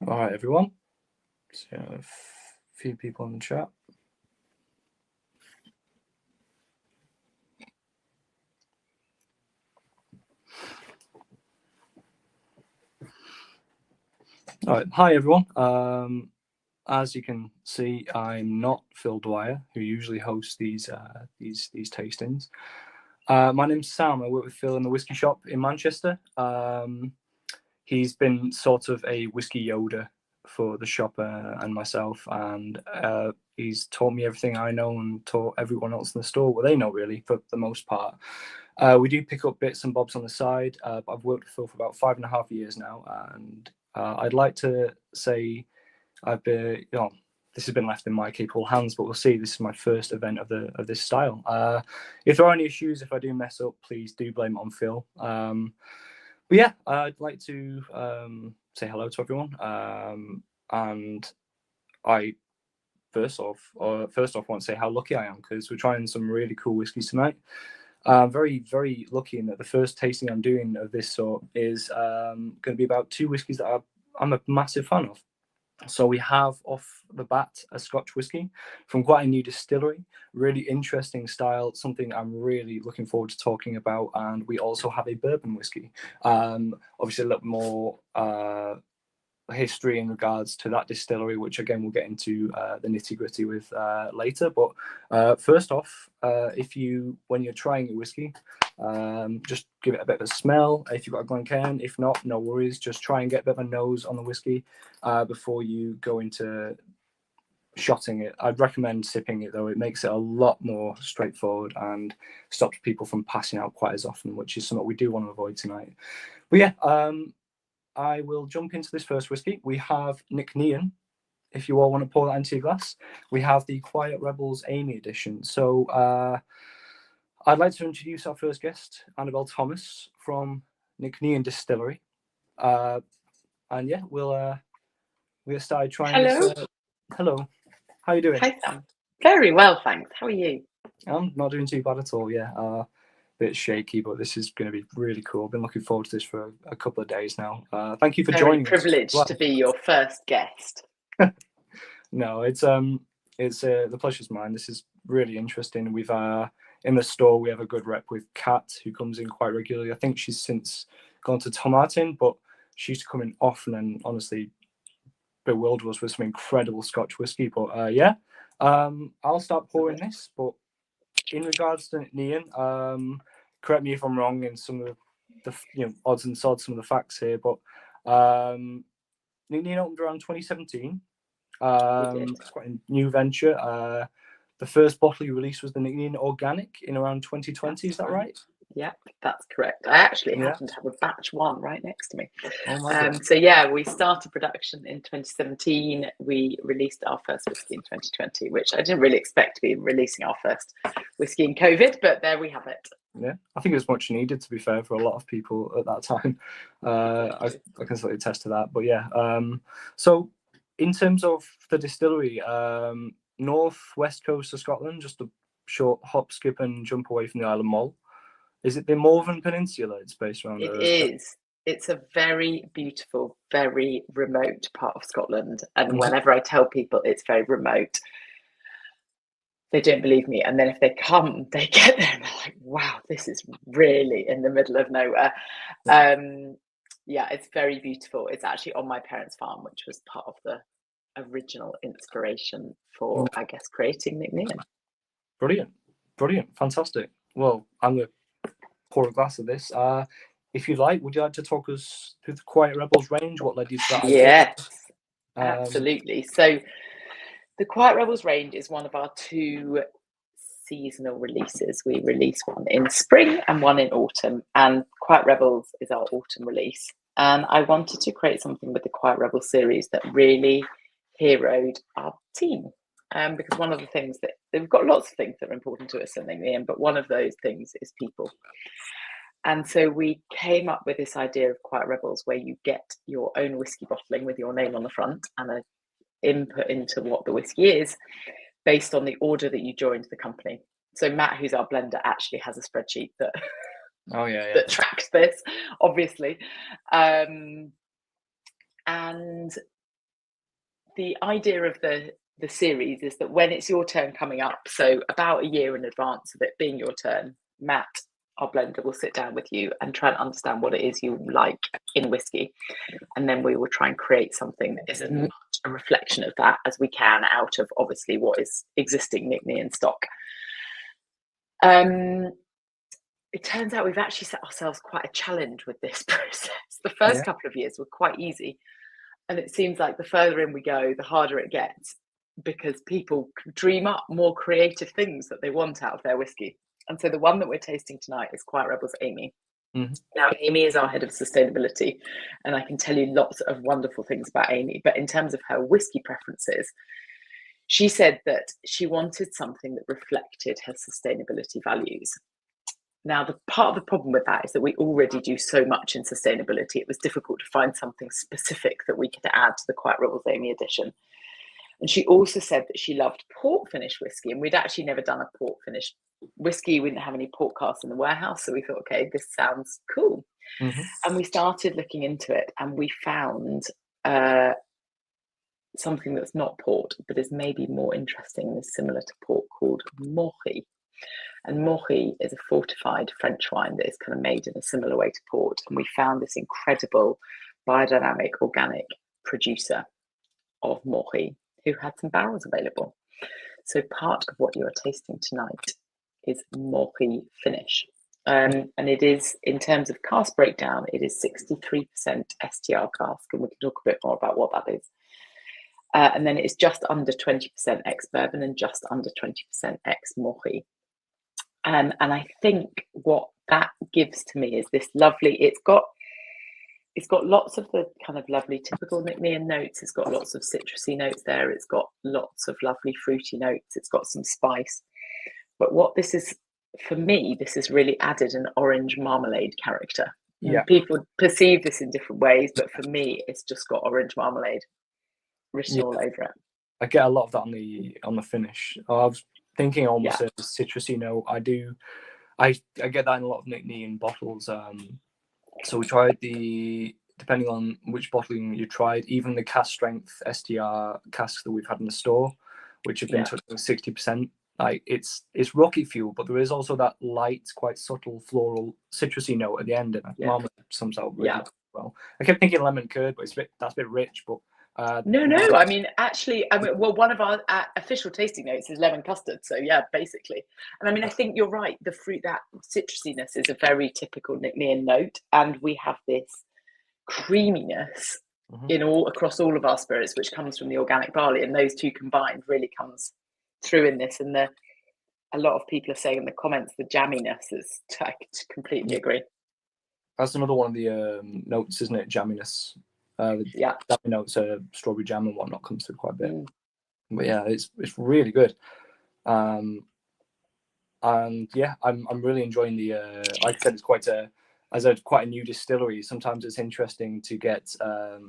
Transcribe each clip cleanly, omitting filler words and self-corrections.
All right, everyone. So a few people in the chat. All right, hi everyone. As you can see, I'm not Phil Dwyer, who usually hosts these tastings. My name's Sam. I work with Phil in the whiskey shop in Manchester. He's been sort of a whiskey Yoda for the shop and myself, and he's taught me everything I know and taught everyone else in the store what they know, really, for the most part. We do pick up bits and bobs on the side, but I've worked with Phil for about 5.5 years now, and I'd like to say I've been, this has been left in my capable hands, but we'll see. This is my first event of this style. If there are any issues, if I do mess up, please do blame it on Phil. But yeah, I'd like to say hello to everyone, and I first off want to say how lucky I am, because we're trying some really cool whiskies tonight. I'm very, very lucky in that the first tasting I'm doing of this sort is going to be about two whiskies that I'm a massive fan of. So we have off the bat a Scotch whiskey from quite a new distillery, really interesting style, something I'm really looking forward to talking about. And we also have a bourbon whiskey, obviously a little more history in regards to that distillery, which again we'll get into the nitty gritty with later. But first off, when you're trying your whiskey, just give it a bit of a smell. If you've got a Glencairn, if not, no worries. Just try and get a bit of a nose on the whiskey before you go into shotting it. I'd recommend sipping it, though. It makes it a lot more straightforward and stops people from passing out quite as often, which is something we do want to avoid tonight. But yeah, I will jump into this first whiskey. We have Nc'nean, if you all want to pour that into your glass. We have the Quiet Rebels Amy edition. So I'd like to introduce our first guest, Annabelle Thomas from Nc'nean Distillery. And yeah, we'll get started trying Hello. this. Hello. How are you doing? Hi, Sam. Very well, thanks. How are you? I'm not doing too bad at all, yeah. Bit shaky, but this is going to be really cool. I've been looking forward to this for a couple of days now. Thank you for joining us. Very privileged to be your first guest. No, it's the pleasure's mine. This is really interesting. We've in the store we have a good rep with Kat, who comes in quite regularly. I think she's since gone to Tom Martin, but she used to come in often and honestly bewilder us with some incredible Scotch whiskey. But yeah, I'll start pouring this. But in regards to Nc'nean, correct me if I'm wrong in some of the odds and sods, some of the facts here, but Nc'nean opened around 2017. It's quite a new venture. The first bottle you released was the Nc'nean Organic in around 2020. Is that right? Yep, that's correct. I actually happen to have a batch one right next to me. Oh my God. So yeah, we started production in 2017. We released our first whiskey in 2020, which I didn't really expect to be releasing our first whiskey in COVID, but there we have it. Yeah, I think it was much needed, to be fair, for a lot of people at that time. I can certainly attest to that. But yeah, so in terms of the distillery, north west coast of Scotland, just a short hop, skip, and jump away from the Isle of Mull. Is it the Morven Peninsula it's based around? It is. It's a very beautiful, very remote part of Scotland. And whenever I tell people it's very remote, they don't believe me. And then if they come, they get there and they're like, wow, this is really in the middle of nowhere. Yeah, it's very beautiful. It's actually on my parents' farm, which was part of the original inspiration for, I guess, creating Nc'nean. Brilliant, fantastic. Well, I'm going to pour a glass of this. If you'd like, would you like to talk us through the Quiet Rebels range? What led you to that idea? Yes, absolutely. So the Quiet Rebels range is one of our two seasonal releases. We release one in spring and one in autumn, and Quiet Rebels is our autumn release. And I wanted to create something with the Quiet Rebels series that really heroed our team. Because one of the things that we've got lots of things that are important to us in Nc'nean, but one of those things is people. And so we came up with this idea of Quiet Rebels, where you get your own whiskey bottling with your name on the front and an input into what the whiskey is based on the order that you joined the company. So Matt, who's our blender, actually has a spreadsheet that that tracks this, obviously. And the idea of the series is that when it's your turn coming up, so about a year in advance of it being your turn, Matt, our blender, will sit down with you and try and understand what it is you like in whiskey. And then we will try and create something that is as much a reflection of that as we can out of obviously what is existing Nc'nean stock. It turns out we've actually set ourselves quite a challenge with this process. The first couple of years were quite easy. And it seems like the further in we go, the harder it gets, because people dream up more creative things that they want out of their whiskey. And so the one that we're tasting tonight is Quiet Rebel's Amy. Mm-hmm. Now, Amy is our head of sustainability, and I can tell you lots of wonderful things about Amy. But in terms of her whiskey preferences, she said that she wanted something that reflected her sustainability values. Now, the part of the problem with that is that we already do so much in sustainability. It was difficult to find something specific that we could add to the Quiet Rebel's Amy edition. And she also said that she loved port finish whiskey, and we'd actually never done a port finish whiskey. We didn't have any port casks in the warehouse, so we thought, okay, this sounds cool. Mm-hmm. And we started looking into it, and we found something that's not port, but is maybe more interesting and is similar to port, called Morri. And Morri is a fortified French wine that is kind of made in a similar way to port. And we found this incredible biodynamic organic producer of Morri who had some barrels available. So part of what you are tasting tonight is Morri finish. And it is, in terms of cask breakdown, it is 63% STR cask, and we can talk a bit more about what that is. And then it's just under 20% ex-bourbon and just under 20% ex-Morri. And I think what that gives to me is this lovely, it's got lots of the kind of lovely typical Nc'nean notes. It's got lots of citrusy notes there. It's got lots of lovely fruity notes. It's got some spice. But what this is, for me, this has really added an orange marmalade character. Yeah. People perceive this in different ways, but for me, it's just got orange marmalade written all over it. I get a lot of that on the finish. I was thinking almost a citrusy note. I get that in a lot of Nc'nean bottles. So we tried depending on which bottling you tried, even the cask strength STR casks that we've had in the store, which have been touching 60%. Like it's rocket fuel, but there is also that light, quite subtle floral citrusy note at the end, and marmalade sums out really well. I kept thinking lemon curd, but that's a bit rich. But no. I mean, well, one of our official tasting notes is lemon custard. So yeah, basically. And I mean, I think you're right. The fruit, that citrusiness, is a very typical Nc'nean note, and we have this creaminess across all of our spirits, which comes from the organic barley, and those two combined really comes through in this. And a lot of people are saying in the comments the jamminess is. I completely agree. That's another one of the notes, isn't it? Jamminess. Jammy notes, strawberry jam and whatnot comes through quite a bit. But yeah, it's really good. And yeah, I'm really enjoying the. Like I said, it's quite a new distillery. Sometimes it's interesting to get to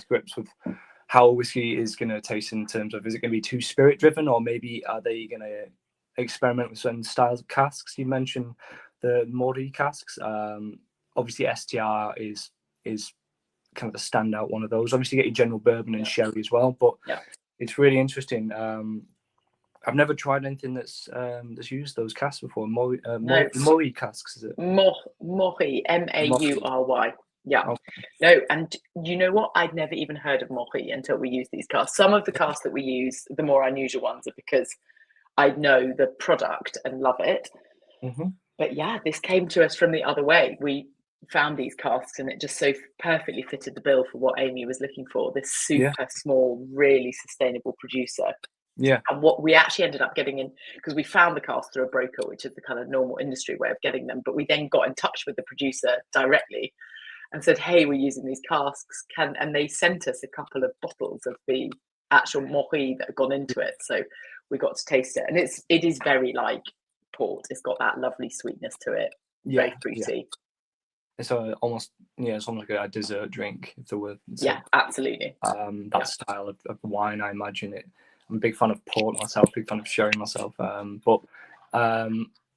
grips with how whiskey is going to taste in terms of, is it going to be too spirit driven, or maybe are they going to experiment with certain styles of casks? You mentioned the Morri casks. Obviously, STR is kind of a standout one of those. Obviously, you get your general bourbon and sherry as well, but it's really interesting. I've never tried anything that's used those casks before. Morri casks, is it? Morri, Maury. Yeah. Okay. No, and you know what? I'd never even heard of Morri until we used these casks. Some of the casks that we use, the more unusual ones, are because I know the product and love it. Mm-hmm. But yeah, this came to us from the other way. We found these casks, and it just so perfectly fitted the bill for what Amy was looking for. This super small, really sustainable producer. Yeah. And what we actually ended up getting in, because we found the casks through a broker, which is the kind of normal industry way of getting them, but we then got in touch with the producer directly and said, hey, we're using these casks, and they sent us a couple of bottles of the actual Morri that had gone into it. So we got to taste it, and it is very like port. It's got that lovely sweetness to it, very fruity. It's almost like a dessert drink, if there were. Absolutely. That style of wine, I imagine it. I'm a big fan of port myself, big fan of sherry myself. But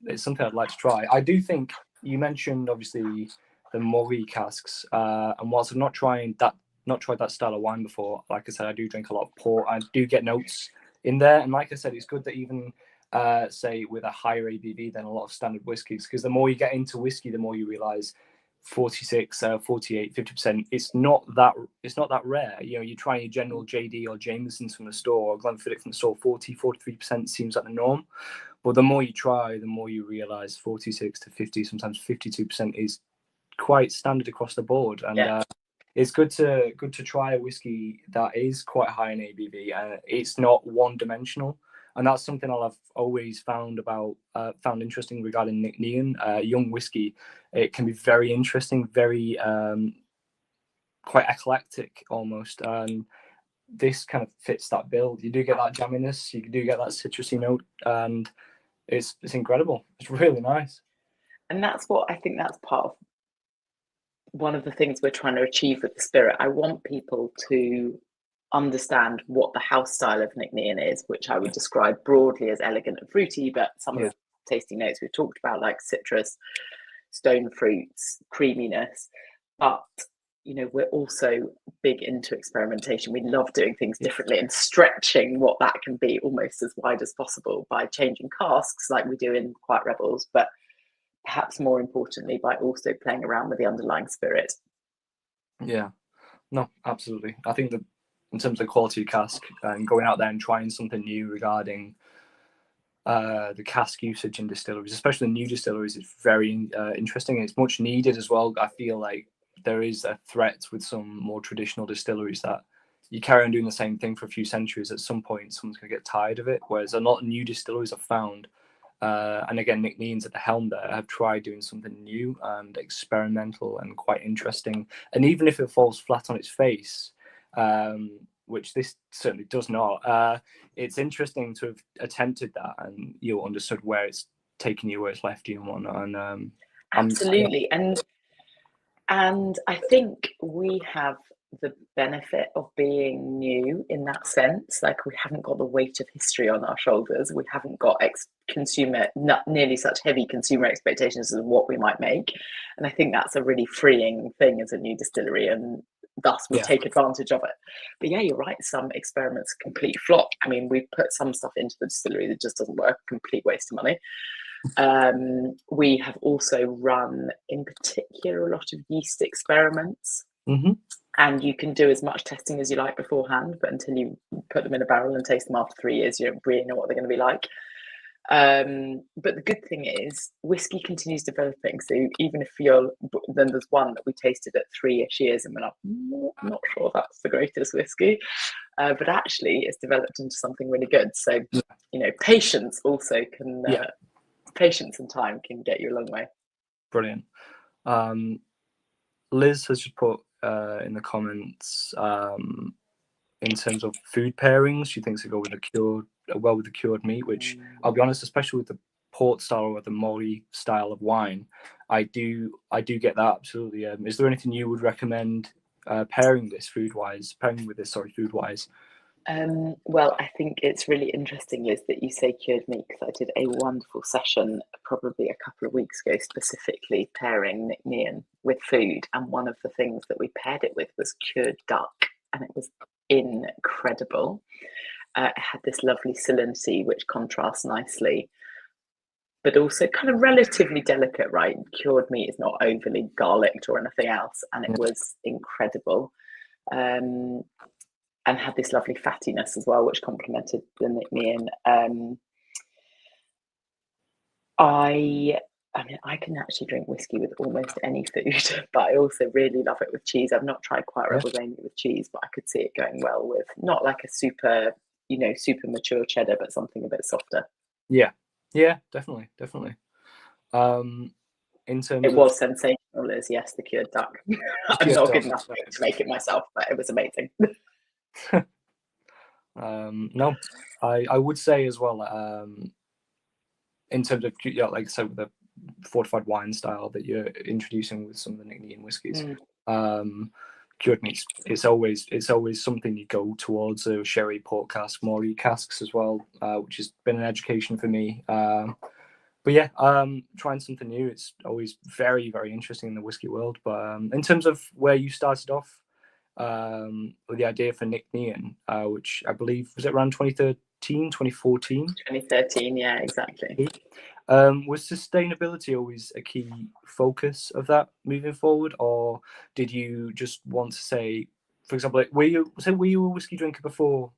it's something I'd like to try. I do think you mentioned obviously the Morri casks, and whilst I'm not trying that not tried that style of wine before. Like I said, I do drink a lot of port. I do get notes in there, and like I said, it's good that even say with a higher ABV than a lot of standard whiskies, because the more you get into whiskey, the more you realize 46, 48, 50%. It's not that rare. You know, you try your general JD or Jameson's from the store, or Glenfiddich from the store, 43% seems like the norm. But the more you try, the more you realize 46 to 50, sometimes 52% is quite standard across the board. And it's good to try a whiskey that is quite high in ABV, and it's not one dimensional. And that's something I've always found interesting regarding Nc'nean. Young whiskey, it can be very interesting, very quite eclectic almost. And this kind of fits that bill. You do get that jamminess, you do get that citrusy note, and it's incredible. It's really nice. And that's what I think that's part of one of the things we're trying to achieve with the spirit. I want people to understand what the house style of Nc'nean is, which I would describe broadly as elegant and fruity, but some of the tasting notes we've talked about, like citrus, stone fruits, creaminess. But you know, we're also big into experimentation. We love doing things differently and stretching what that can be almost as wide as possible by changing casks like we do in Quiet Rebels, but perhaps more importantly by also playing around with the underlying spirit. Yeah, no, absolutely. I think that in terms of quality of cask and going out there and trying something new regarding the cask usage in distilleries, especially new distilleries, is very interesting, and it's much needed as well. I feel like there is a threat with some more traditional distilleries that you carry on doing the same thing for a few centuries. At some point, someone's going to get tired of it. Whereas a lot of new distilleries I've found, and again, Nc'nean's at the helm there, have tried doing something new and experimental and quite interesting. And even if it falls flat on its face, which this certainly does not, it's interesting to have attempted that, and you understood where it's taken you, where it's left you, and whatnot. And absolutely. And I think we have the benefit of being new in that sense. Like, we haven't got the weight of history on our shoulders. We haven't got not nearly such heavy consumer expectations as what we might make. And I think that's a really freeing thing as a new distillery, and thus we take advantage of it. But yeah, you're right. Some experiments complete flop. I mean, we put some stuff into the distillery that just doesn't work, complete waste of money. We have also run, in particular, a lot of yeast experiments. And you can do as much testing as you like beforehand, but until you put them in a barrel and taste them after 3 years, you don't really know what they're going to be like. But the good thing is whiskey continues developing. So even if then there's one that we tasted at 3-ish years and we're not sure that's the greatest whiskey, but actually it's developed into something really good. So, you know, patience also can, patience and time can get you a long way. Brilliant. Liz has just put in the comments, in terms of food pairings, she thinks it go with the cured meat, which I'll be honest, especially with the port style or the Molly style of wine, I do get that absolutely. Is there anything you would recommend pairing with this food wise? Well, I think it's really interesting, Liz, that you say cured meat, because I did a wonderful session probably a couple of weeks ago specifically pairing Nc'nean with food, and one of the things that we paired it with was cured duck, and it was incredible. It had this lovely salinity which contrasts nicely, but also kind of relatively delicate, right? Cured meat is not overly garlicked or anything else, and it was incredible. And had this lovely fattiness as well, which complemented the Nc'nean. I mean, I can actually drink whiskey with almost any food, but I also really love it with cheese. I've not tried Quiet Rebels only with cheese, but I could see it going well with not like a super mature cheddar, but something a bit softer. Yeah, definitely. In terms it was sensational, Liz. Yes, the cured duck. I'm not good enough to make it myself, but it was amazing. No, I would say as well, in terms of, like I said, with the fortified wine style that you're introducing with some of the Nc'nean whiskies, cured meats, it's always something you go towards. Sherry, port cask, Morley casks as well, which has been an education for me. But yeah, trying something new, it's always very, very interesting in the whiskey world. But in terms of where you started off, with the idea for Nc'nean, which I believe was it around 2013, 2014? 2013, yeah, exactly. Was sustainability always a key focus of that moving forward, or did you just want to say, for example, like, were you a whiskey drinker before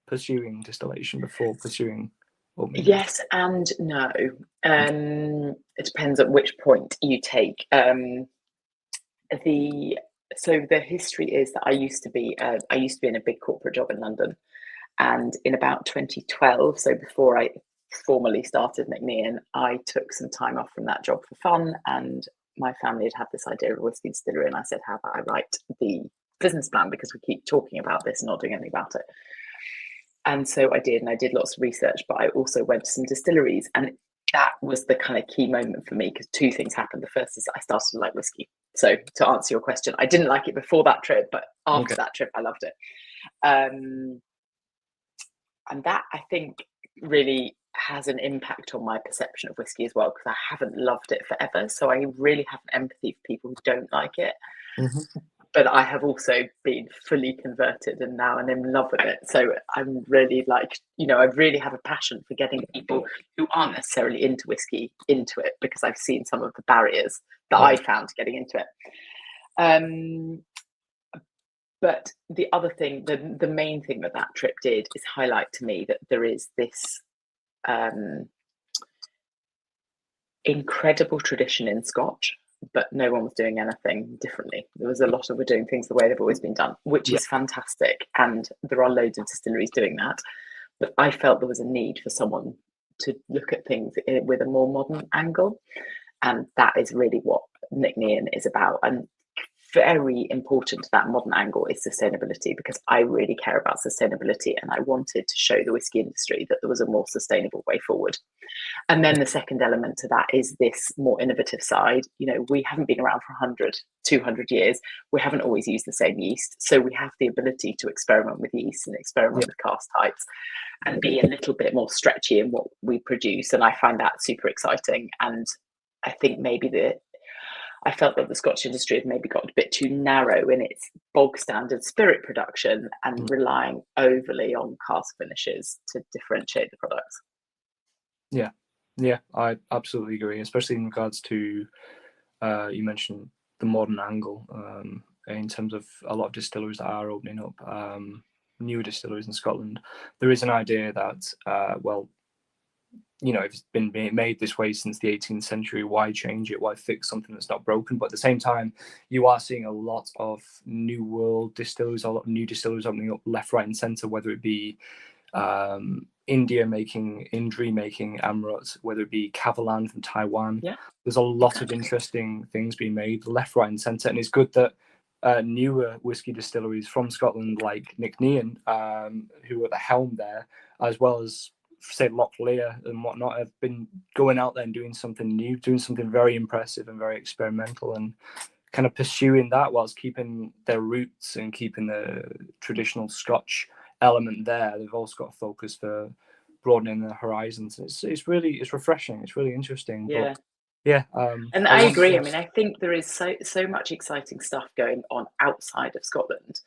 pursuing distillation, before pursuing opening? Yes and no. It depends at which point you take. The history is that I used to be in a big corporate job in London, and in about 2012, so before I formally started Nc'nean, I took some time off from that job for fun, and my family had this idea of a whiskey distillery, and I said, how about I write the business plan, because we keep talking about this and not doing anything about it. And so I did, and I did lots of research, but I also went to some distilleries, and that was the kind of key moment for me, because two things happened. The first is I started to like whiskey. So to answer your question, I didn't like it before that trip, but after that trip, I loved it. And that, I think, really has an impact on my perception of whiskey as well, because I haven't loved it forever. So I really have an empathy for people who don't like it. Mm-hmm. But I have also been fully converted, and now I'm in love with it. So I'm really like, I really have a passion for getting people who aren't necessarily into whiskey into it, because I've seen some of the barriers that I found getting into it. But the other thing, the main thing that trip did is highlight to me that there is this incredible tradition in Scotch, but no one was doing anything differently. There was a lot of we're doing things the way they've always been done, which is fantastic. And there are loads of distilleries doing that. But I felt there was a need for someone to look at things with a more modern angle. And that is really what Nc'nean is about. And very important to that modern angle is sustainability, because I really care about sustainability, and I wanted to show the whiskey industry that there was a more sustainable way forward. And then the second element to that is this more innovative side. We haven't been around for 100, 200 years. We haven't always used the same yeast. So we have the ability to experiment with yeast and experiment with cask types and be a little bit more stretchy in what we produce. And I find that super exciting. And I think I felt that the Scotch industry had maybe got a bit too narrow in its bog standard spirit production and relying overly on cask finishes to differentiate the products. Yeah, I absolutely agree, especially in regards to, you mentioned the modern angle, in terms of a lot of distilleries that are opening up, newer distilleries in Scotland. There is an idea that, if it's been made this way since the 18th century, why change it? Why fix something that's not broken? But at the same time, you are seeing a lot of new world distilleries, a lot of new distilleries opening up left, right, and centre, whether it be Indri making Amrut, whether it be Kavalan from Taiwan. There's a lot of interesting things being made left, right, and centre, and it's good that newer whiskey distilleries from Scotland, like Nc'nean, who are at the helm there, as well as say Locklear and whatnot, have been going out there and doing something new, doing something very impressive and very experimental, and kind of pursuing that whilst keeping their roots and keeping the traditional Scotch element there. They've also got a focus for broadening their horizons. It's refreshing. It's really interesting. And I agree. I mean, I think there is so much exciting stuff going on outside of Scotland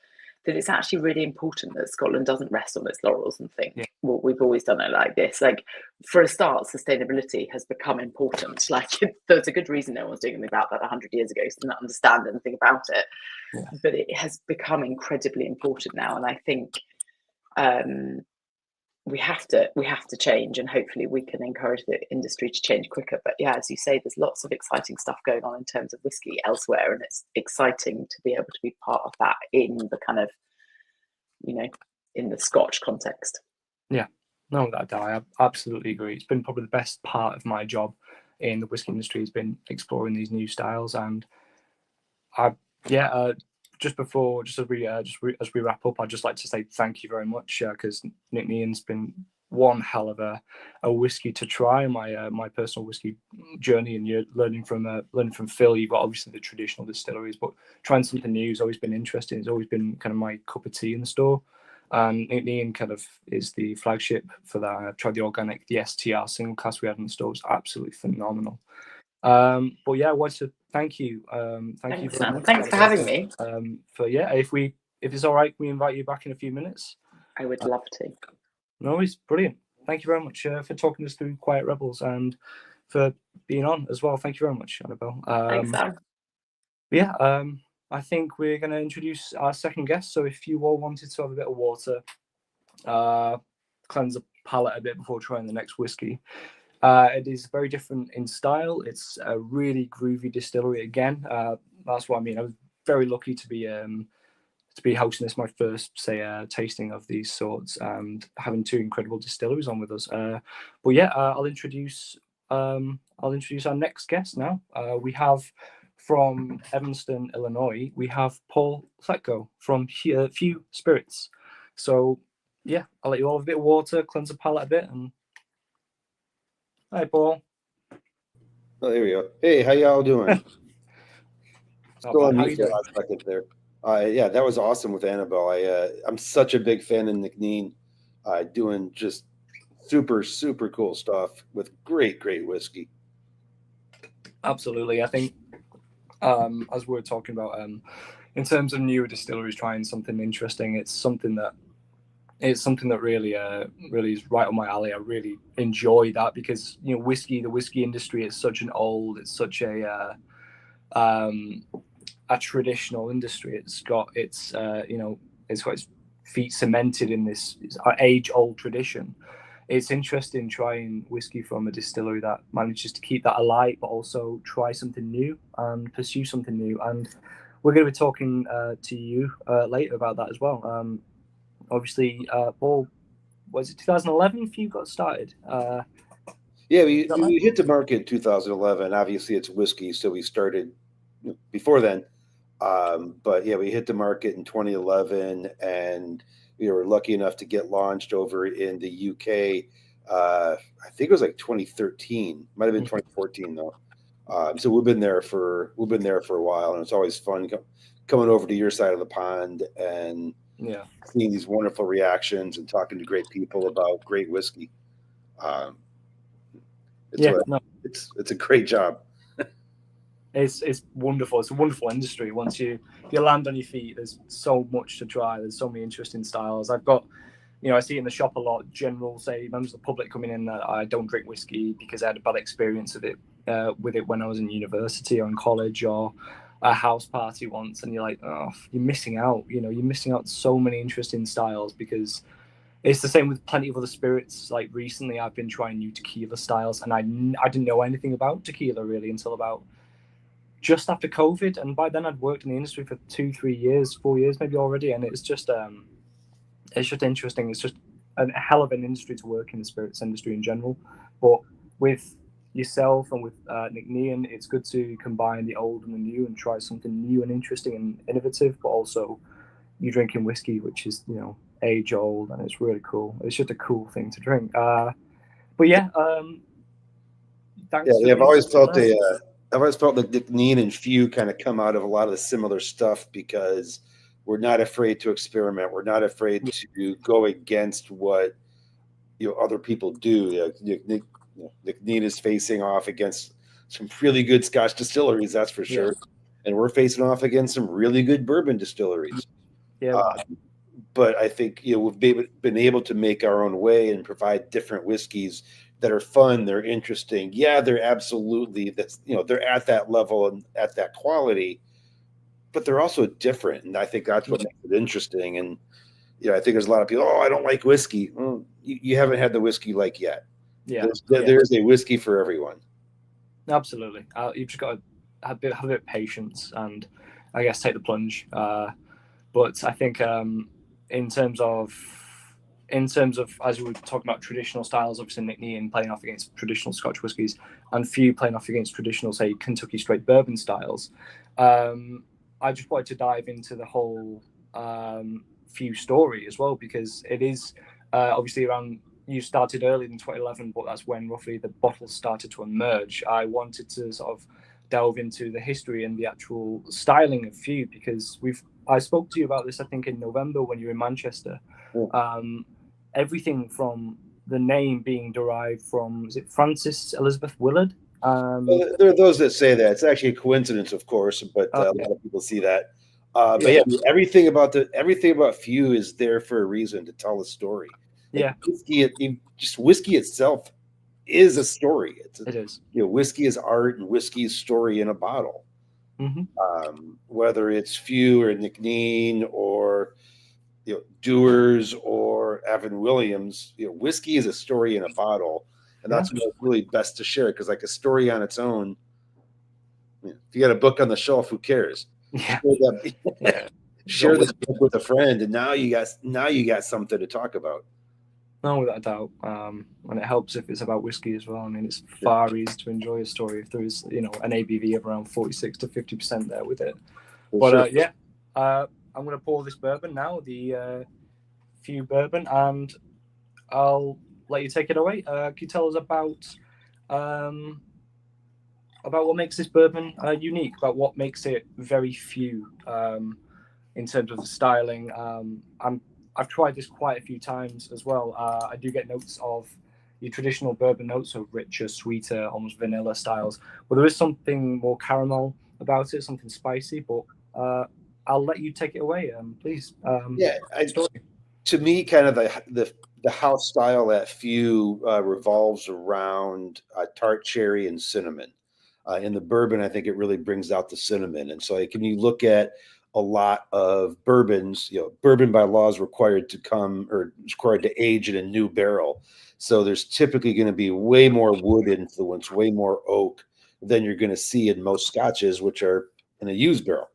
that it's actually really important that Scotland doesn't rest on its laurels and think, well, we've always done it like this. Like, for a start, sustainability has become important. Like, there's a good reason no one's doing anything about that 100 years ago, so not understand anything about it. But it has become incredibly important now, and I think we have to change, and hopefully we can encourage the industry to change quicker. But yeah, as you say, there's lots of exciting stuff going on in terms of whiskey elsewhere, and it's exciting to be able to be part of that in the kind of, in the Scotch context. No, I absolutely agree. It's been probably the best part of my job in the whiskey industry, has been exploring these new styles. And just as we wrap up, I'd just like to say thank you very much, because Nc'nean's been one hell of a whiskey to try in my personal whiskey journey. And you're learning from Phil. You've got obviously the traditional distilleries, but trying something new has always been interesting. It's always been kind of my cup of tea in the store. And Nc'nean kind of is the flagship for that. I've tried the organic, the STR single cask we had in the store. It's absolutely phenomenal. But yeah, I want to thank you. Thank you very much. Thanks for having me. If we if it's all right, we invite you back in a few minutes. I would love to. No worries, brilliant. Thank you very much for talking us through Quiet Rebels and for being on as well. Thank you very much, Annabelle. Thanks, Sam. Yeah, I think we're going to introduce our second guest. So if you all wanted to have a bit of water, cleanse the palate a bit before trying the next whiskey. It is very different in style. It's a really groovy distillery again. That's what I mean. I was very lucky to be hosting this, my first, tasting of these sorts, and having two incredible distilleries on with us. But yeah, I'll introduce our next guest now. We have from Evanston, Illinois, we have Paul Thetko from FEW Spirits. So yeah, I'll let you all have a bit of water, cleanse the palate a bit, and hi, Paul. Oh, there we go. Hey, how y'all doing? Still on me for the last second there. Yeah, that was awesome with Annabelle. I'm such a big fan of Nc'nean, doing just super, super cool stuff with great, great whiskey. Absolutely. I think as we were talking about, in terms of newer distilleries trying something interesting, it's something that really is right on my alley. I really enjoy that because the whiskey industry is such a traditional industry. It's got its feet cemented in this age-old tradition. It's interesting trying whiskey from a distillery that manages to keep that alive, but also try something new and pursue something new. And we're going to be talking to you later about that as well. Obviously, Paul, was it 2011 if you got started? Yeah, we hit the market in 2011. Obviously, it's whiskey, so we started before then. But yeah, we hit the market in 2011, and we were lucky enough to get launched over in the UK. I think it was like 2013, might have been 2014 though. So we've been there for a while, and it's always fun coming over to your side of the pond and seeing these wonderful reactions and talking to great people about great whiskey. It's a great job. It's wonderful. It's a wonderful industry. Once you land on your feet, there's so much to try. There's so many interesting styles. I've got, I see it in the shop a lot. Members of the public coming in that I don't drink whiskey because I had a bad experience with it when I was in university or in college or a house party once, and you're like, oh, you're missing out. You're missing out so many interesting styles because it's the same with plenty of other spirits. Like recently, I've been trying new tequila styles, and I didn't know anything about tequila really until about just after COVID, and by then I'd worked in the industry for 2-3 years, 4 years maybe already, and it's just interesting. It's just a hell of an industry to work in, the spirits industry in general. But with yourself and with Nc'nean, it's good to combine the old and the new and try something new and interesting and innovative, but also you're drinking whiskey, which is age old, and it's really cool. It's just a cool thing to drink. But yeah, thanks. Yeah, I've always felt like Nc'nean and FEW kind of come out of a lot of the similar stuff because we're not afraid to experiment. We're not afraid to go against what other people do. Nc'nean is facing off against some really good Scotch distilleries, that's for sure, and we're facing off against some really good bourbon distilleries. Yeah. But I think we've been able to make our own way and provide different whiskeys that are fun, they're interesting. Yeah, they're absolutely they're at that level and at that quality, but they're also different, and I think that's what makes it interesting. And I think there's a lot of people, oh, I don't like whiskey. Well, you haven't had the whiskey like yet. Yeah, there's a whiskey for everyone. Absolutely. You've just got to have a bit of patience and I guess take the plunge. But I think in terms of as we were talking about traditional styles, obviously Nc'nean playing off against traditional Scotch whiskies and FEW playing off against traditional, say, Kentucky straight bourbon styles. I just wanted to dive into the whole FEW story as well, because it is obviously around, you started early in 2011, but that's when roughly the bottles started to emerge. I wanted to sort of delve into the history and the actual styling of FEW, because I spoke to you about this, I think, in November when you were in Manchester. Everything from the name being derived from, is it Frances Elizabeth Willard? Well, there are those that say that. It's actually a coincidence, of course, but a lot of people see that. But yeah, everything about FEW is there for a reason, to tell a story. Like whiskey itself is a story. It is. Whiskey is art, and whiskey is story in a bottle. Mm-hmm. Whether it's FEW or Nc'nean or Dewar's or Evan Williams, whiskey is a story in a bottle, and that's what's really best to share. Because like a story on its own, if you got a book on the shelf, who cares? Yeah. Share this book with a friend, and now you got something to talk about. No, without a doubt. And it helps if it's about whiskey as well. I mean, it's far easier to enjoy a story if there is, an ABV of around 46 to 50% there with it. But I'm going to pour this bourbon now, the FEW bourbon, and I'll let you take it away. Can you tell us about what makes this bourbon unique, about what makes it very FEW in terms of the styling? I've tried this quite a few times as well. I do get notes of your traditional bourbon notes, so richer, sweeter, almost vanilla styles. But there is something more caramel about it, something spicy. But I'll let you take it away, please. To me, kind of the house style at FEW revolves around tart cherry and cinnamon. In the bourbon, I think it really brings out the cinnamon. And so, when you look at a lot of bourbons, bourbon by law is required to age in a new barrel. So there's typically going to be way more wood influence, way more oak than you're going to see in most scotches, which are in a used barrel.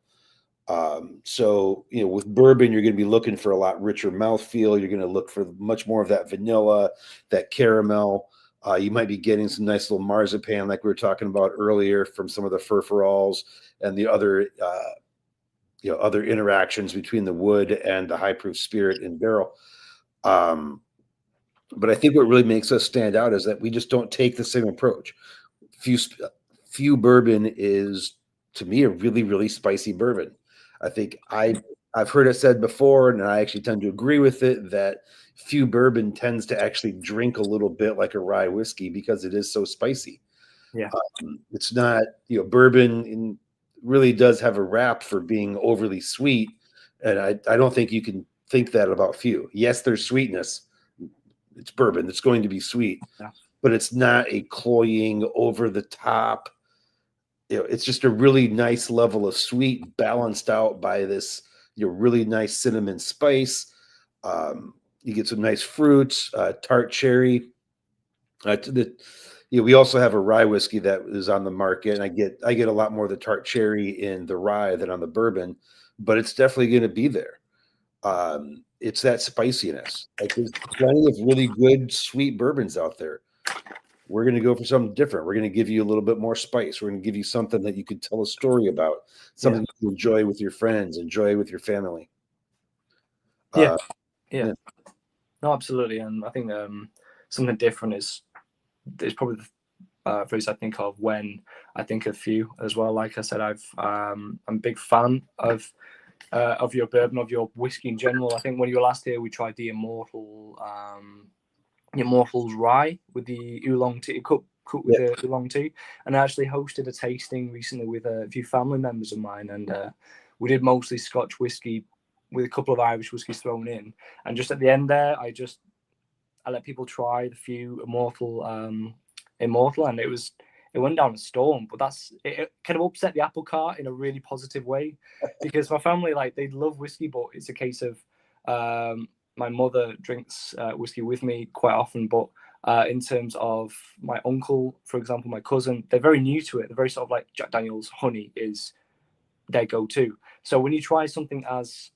So with bourbon, you're going to be looking for a lot richer mouthfeel. You're going to look for much more of that vanilla, that caramel. You might be getting some nice little marzipan, like we were talking about earlier, from some of the furfurols and the other other interactions between the wood and the high proof spirit in barrel. But I think what really makes us stand out is that we just don't take the same approach. FEW bourbon is, to me, a really, really spicy bourbon. I think I've heard it said before, and I actually tend to agree with it, that FEW bourbon tends to actually drink a little bit like a rye whiskey because it is so spicy. Yeah. It's not, bourbon really does have a rap for being overly sweet. And I don't think you can think that about FEW. Yes, there's sweetness. It's bourbon. It's going to be sweet, but it's not a cloying, over the top. It's just a really nice level of sweet, balanced out by this, really nice cinnamon spice. You get some nice fruits, tart cherry. We also have a rye whiskey that is on the market, and I get a lot more of the tart cherry in the rye than on the bourbon, but it's definitely going to be there. It's that spiciness. Like, there's plenty of really good sweet bourbons out there. We're going to go for something different. We're going to give you a little bit more spice. We're going to give you something that you could tell a story about, something you can enjoy with your friends, enjoy with your family. No, absolutely. And I think something different is probably the phrase I think of when I think of FEW as well. Like I said, I'm a big fan of your bourbon, of your whiskey in general. I think when you were last here, we tried the Immortals Rye with the oolong tea, cooked with the oolong tea, and I actually hosted a tasting recently with a few family members of mine, and we did mostly Scotch whiskey with a couple of Irish whiskies thrown in, and just at the end there, I let people try the FEW Immortal, and it went down a storm. But it kind of upset the apple cart in a really positive way, because my family, they love whiskey, but it's a case of my mother drinks whiskey with me quite often, but in terms of my uncle, for example, my cousin, they're very new to it. They're very sort of like Jack Daniel's honey is their go-to. So when you try something as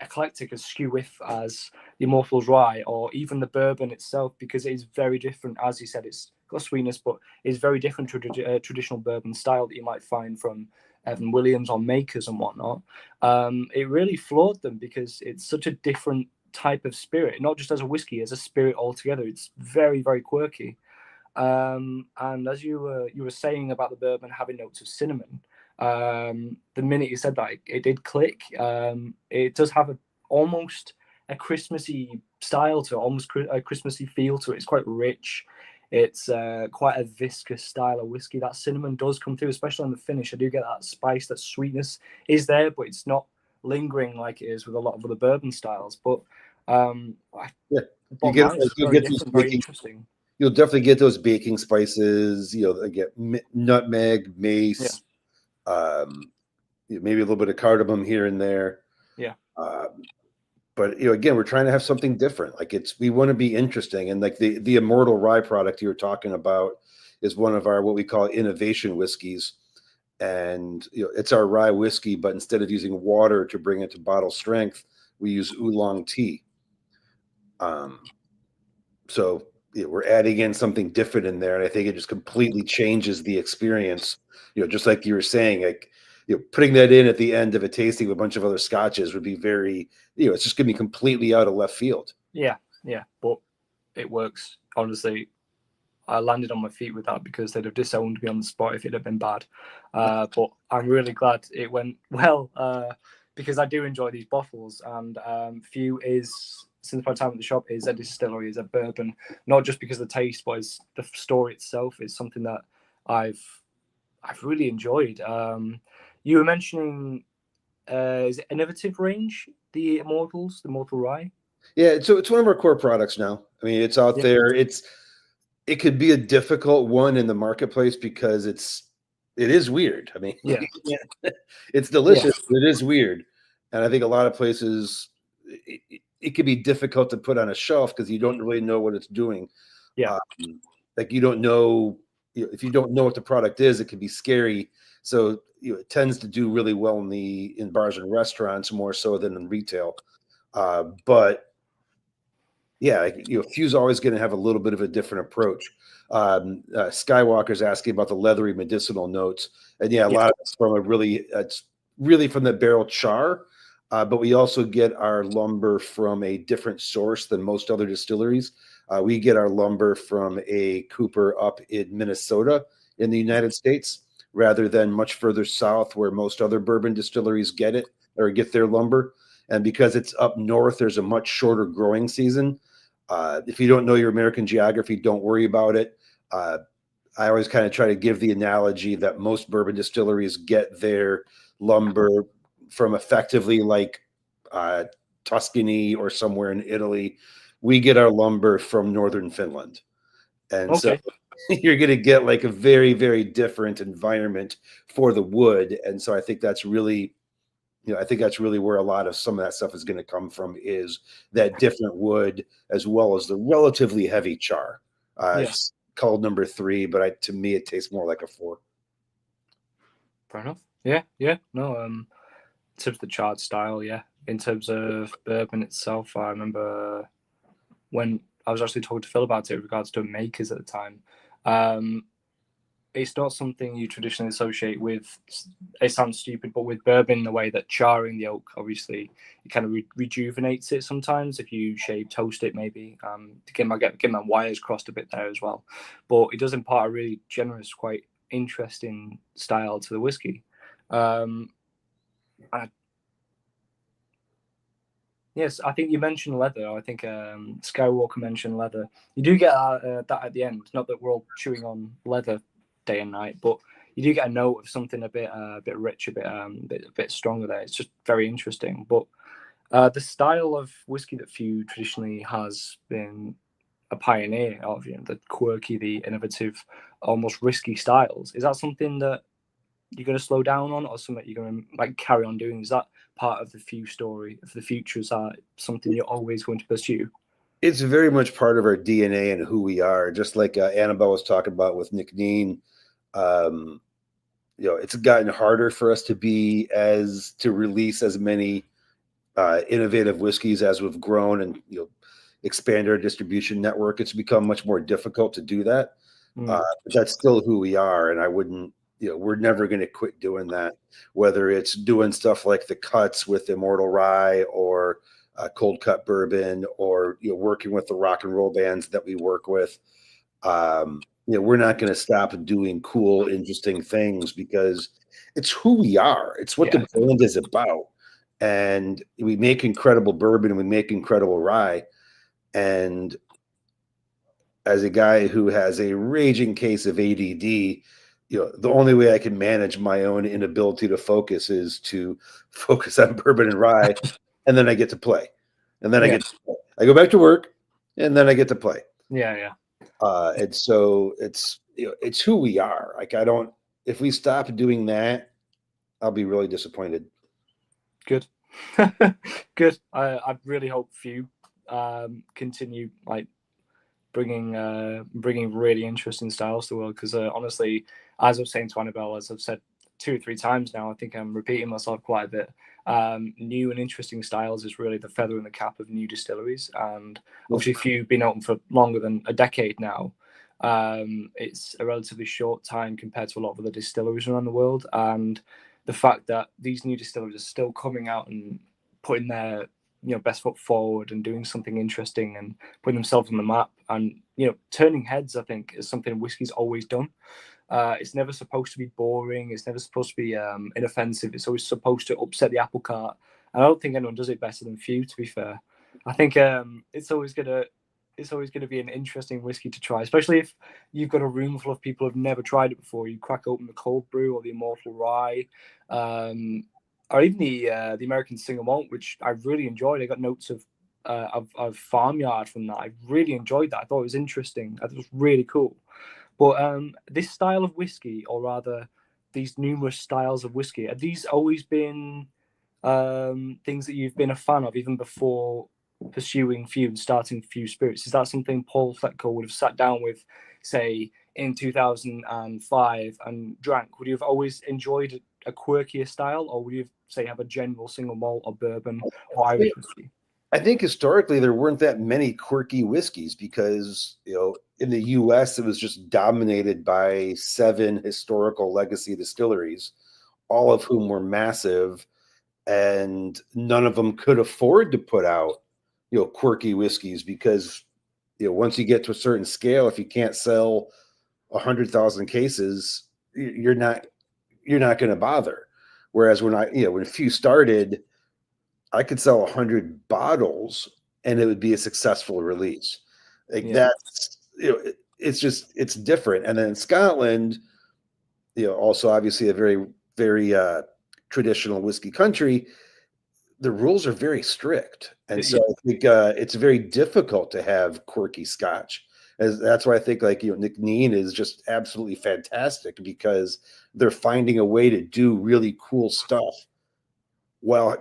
eclectic, as skew-with as the Immortals Rye, or even the bourbon itself, because it is very different, as you said, it's got sweetness, but it's very different to traditional bourbon style that you might find from Evan Williams or makers and whatnot. It really floored them because it's such a different type of spirit, not just as a whiskey, as a spirit altogether. It's very, very quirky. And as you were saying about the bourbon having notes of cinnamon, the minute you said that, it did click. It does have almost a Christmassy style to it, almost a Christmassy feel to it. It's quite rich. It's quite a viscous style of whiskey. That cinnamon does come through, especially on the finish. I do get that spice, that sweetness is there, but it's not lingering like it is with a lot of other bourbon styles. But yeah, you get very interesting. You'll definitely get those baking spices. I get nutmeg, mace, maybe a little bit of cardamom here and there. Yeah. But again, we're trying to have something different. Like we want to be interesting, and like the Immortal Rye product you were talking about is one of our what we call innovation whiskeys, and it's our rye whiskey, but instead of using water to bring it to bottle strength, we use oolong tea. So we're adding in something different in there, and I think it just completely changes the experience. Just like you were saying, like putting that in at the end of a tasting with a bunch of other scotches would be very, it's just going to be completely out of left field. Yeah, but it works. Honestly, I landed on my feet with that because they'd have disowned me on the spot if it had been bad. But I'm really glad it went well because I do enjoy these bottles, and FEW is, since my time at the shop, is a distillery, is a bourbon, not just because of the taste, but the story itself is something that I've really enjoyed. You were mentioning, is it Innovative range, the Immortal Rye? Yeah, so it's one of our core products now. I mean, it's out there. It could be a difficult one in the marketplace because it is weird. I mean, it's delicious, but it is weird. And I think a lot of places, it can be difficult to put on a shelf because you don't really know what it's doing. Yeah. Like you don't know, if you don't know what the product is, it can be scary. So it tends to do really well in bars and restaurants more so than in retail. But yeah, FEW's always going to have a little bit of a different approach. Skywalker's asking about the leathery medicinal notes, and a lot of it's from it's really from the barrel char. But we also get our lumber from a different source than most other distilleries. We get our lumber from a cooper up in Minnesota in the United States, rather than much further south where most other bourbon distilleries get it or get their lumber. And because it's up north, there's a much shorter growing season. If you don't know your American geography, don't worry about it. I always kind of try to give the analogy that most bourbon distilleries get their lumber from effectively like Tuscany or somewhere in Italy. We get our lumber from northern Finland. And so you're going to get like a very, very different environment for the wood. And so I think that's really, where a lot of some of that stuff is going to come from, is that different wood as well as the relatively heavy char. It's called number 3, but to me, it tastes more like a 4. Fair enough. Yeah. No, in terms of the charred style, in terms of bourbon itself, I remember when I was actually talking to Phil about it with regards to makers at the time. It's not something you traditionally associate with, it sounds stupid, but with bourbon, in the way that charring the oak, obviously, it kind of rejuvenates it sometimes. If you toast it, maybe, to get my wires crossed a bit there as well. But it does impart a really generous, quite interesting style to the whiskey. Yes, I think you mentioned leather. I think Skywalker mentioned leather. You do get that at the end. Not that we're all chewing on leather day and night, but you do get a note of something a bit rich, a bit stronger there. It's just very interesting. But the style of whiskey that FEW traditionally has been a pioneer of, the quirky, the innovative, almost risky styles. Is that something that you're going to slow down on, or something you're going to carry on doing? Is that part of the FEW story of the future? Is that something you're always going to pursue? It's very much part of our DNA and who we are. Just like Annabelle was talking about with Nc'nean, it's gotten harder for us to release as many innovative whiskeys as we've grown and expand our distribution network. It's become much more difficult to do that. But that's still who we are, and I wouldn't. We're never going to quit doing that, whether it's doing stuff like the cuts with Immortal Rye or cold cut bourbon, or working with the rock and roll bands that we work with. We're not going to stop doing cool, interesting things because it's who we are. It's what the brand is about. And we make incredible bourbon and we make incredible rye. And as a guy who has a raging case of ADD, the only way I can manage my own inability to focus is to focus on bourbon and rye, and then I get to play, and then I go back to work, and then I get to play. Yeah. And so it's who we are. Like if we stop doing that, I'll be really disappointed. Good. Good. I really hope FEW continue like bringing really interesting styles to the world, because honestly, as I was saying to Annabelle, as I've said 2 or 3 times now, I think I'm repeating myself quite a bit. New and interesting styles is really the feather in the cap of new distilleries, and obviously FEW been open for longer than a decade now. It's a relatively short time compared to a lot of other distilleries around the world, and the fact that these new distilleries are still coming out and putting their best foot forward and doing something interesting and putting themselves on the map and turning heads, I think, is something whiskey's always done. It's never supposed to be boring. It's never supposed to be inoffensive. It's always supposed to upset the apple cart. And I don't think anyone does it better than FEW, to be fair. I think it's always gonna be an interesting whiskey to try, especially if you've got a room full of people who've never tried it before. You crack open the cold brew or the Immortal Rye, or even the American single malt, which I really enjoyed. I got notes of farmyard from that. I really enjoyed that. I thought it was interesting. I thought it was really cool. But this style of whiskey, or rather these numerous styles of whiskey, have these always been things that you've been a fan of even before pursuing FEW and starting FEW Spirits? Is that something Paul Fletko would have sat down with, say, in 2005 and drank? Would you have always enjoyed a quirkier style, or would you say have a general single malt or bourbon or Irish whiskey? I think historically there weren't that many quirky whiskeys because, in the U.S. it was just dominated by 7 historical legacy distilleries, all of whom were massive, and none of them could afford to put out, quirky whiskeys because, once you get to a certain scale, if you can't sell 100,000 cases, you're not going to bother. Whereas when FEW started, I could sell 100 bottles and it would be a successful release. That's, it's different. And then in Scotland, also obviously a very, very traditional whiskey country, the rules are very strict. And so I think it's very difficult to have quirky Scotch. That's why I think Nc'nean is just absolutely fantastic, because they're finding a way to do really cool stuff while,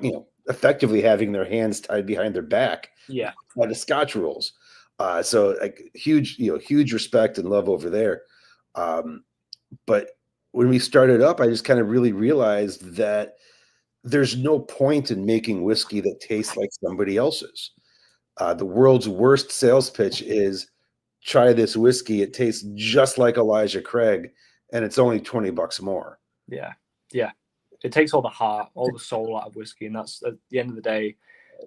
effectively having their hands tied behind their back by the Scotch rules. So huge respect and love over there. But when we started up, I just kind of really realized that there's no point in making whiskey that tastes like somebody else's. The world's worst sales pitch is, try this whiskey. It tastes just like Elijah Craig, and it's only $20 more. Yeah. It takes all the heart, all the soul out of whiskey, and that's at the end of the day,